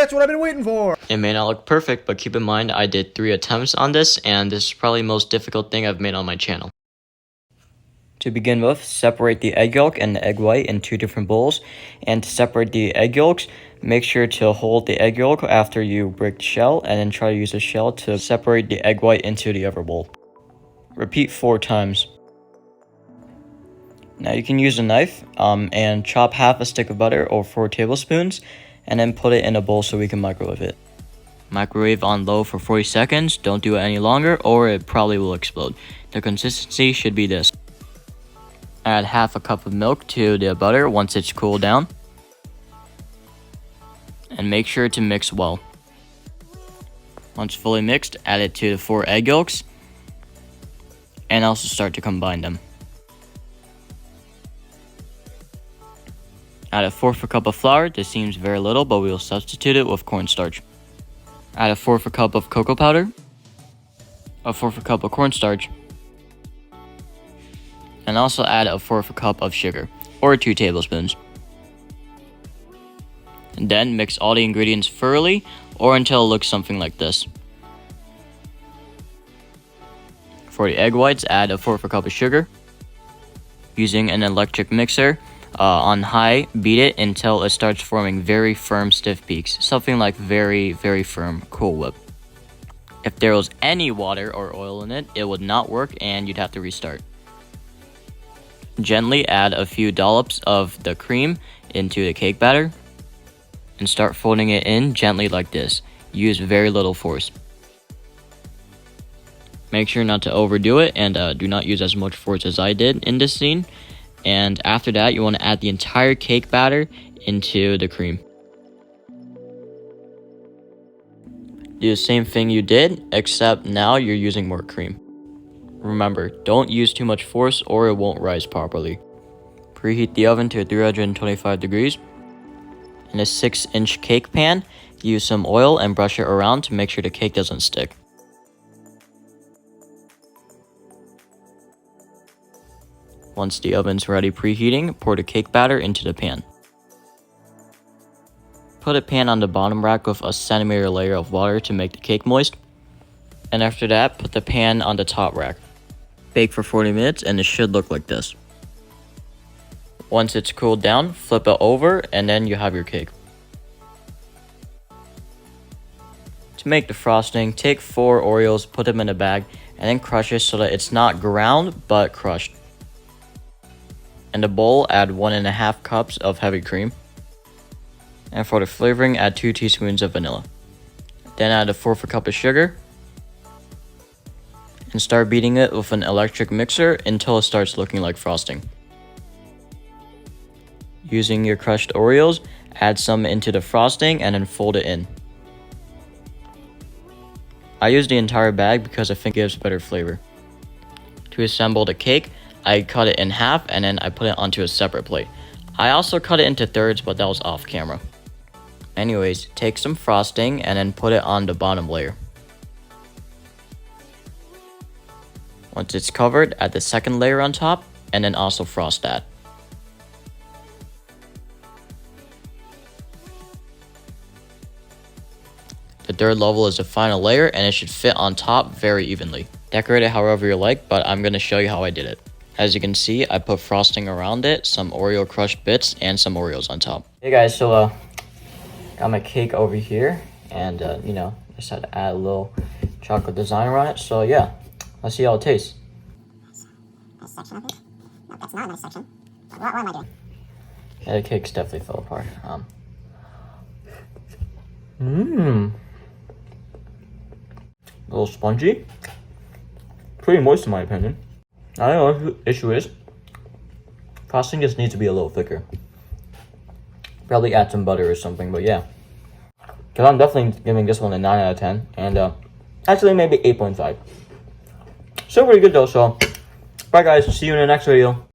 That's what I've been waiting for. It may not look perfect, but keep in mind I did 3 attempts on this, and this is probably the most difficult thing I've made on my channel. To begin with, separate the egg yolk and the egg white in 2 different bowls. And to separate the egg yolks, make sure to hold the egg yolk after you break the shell, and then try to use the shell to separate the egg white into the other bowl. Repeat 4 times. Now you can use a knife and chop half a stick of butter or 4 tablespoons, and then put it in a bowl so we can microwave it. Microwave on low for 40 seconds. Don't do it any longer or it probably will explode. The consistency should be this. Add half a cup of milk to the butter once it's cooled down. And make sure to mix well. Once fully mixed, add it to the 4 egg yolks. And also start to combine them. Add a 1/4 cup of flour. This seems very little, but we will substitute it with cornstarch. Add a 1/4 cup of cocoa powder, a 1/4 cup of cornstarch, and also add a 1/4 cup of sugar, or 2 tablespoons. And then mix all the ingredients thoroughly, or until it looks something like this. For the egg whites, add a 1/4 cup of sugar. Using an electric mixer, on high, beat it until it starts forming very firm, stiff peaks. Something like very, very firm Cool Whip. If there was any water or oil in it, it would not work and you'd have to restart. Gently add a few dollops of the cream into the cake batter and start folding it in gently like this. Use very little force. Make sure not to overdo it and do not use as much force as I did in this scene. And after that, you want to add the entire cake batter into the cream. Do the same thing you did, except now you're using more cream. Remember, don't use too much force or it won't rise properly. Preheat the oven to 325 degrees. In a 6-inch cake pan, use some oil and brush it around to make sure the cake doesn't stick. Once the oven's ready preheating, pour the cake batter into the pan. Put a pan on the bottom rack with a centimeter layer of water to make the cake moist. And after that, put the pan on the top rack. Bake for 40 minutes and it should look like this. Once it's cooled down, flip it over and then you have your cake. To make the frosting, take 4 Oreos, put them in a bag, and then crush it so that it's not ground but crushed. In the bowl, add 1.5 cups of heavy cream. And for the flavoring, add 2 teaspoons of vanilla. Then add a 1/4 cup of sugar. And start beating it with an electric mixer until it starts looking like frosting. Using your crushed Oreos, add some into the frosting and then fold it in. I use the entire bag because I think it gives better flavor. To assemble the cake, I cut it in half and then I put it onto a separate plate. I also cut it into thirds, but that was off camera. Anyways, take some frosting and then put it on the bottom layer. Once it's covered, add the second layer on top and then also frost that. The third level is the final layer and it should fit on top very evenly. Decorate it however you like, but I'm going to show you how I did it. As you can see, I put frosting around it, some Oreo crushed bits, and some Oreos on top. Hey guys, so got my cake over here, and just had to add a little chocolate design around it. So yeah, let's see how it tastes. Nice section of it. No, that's not a nice section. What am I doing? Yeah, the cakes definitely fell apart. A little spongy. Pretty moist in my opinion. I don't know what the issue is. Frosting just needs to be a little thicker. Probably add some butter or something, but yeah. Because I'm definitely giving this one a 9 out of 10. And actually maybe 8.5. Still pretty good though, so. Bye guys, see you in the next video.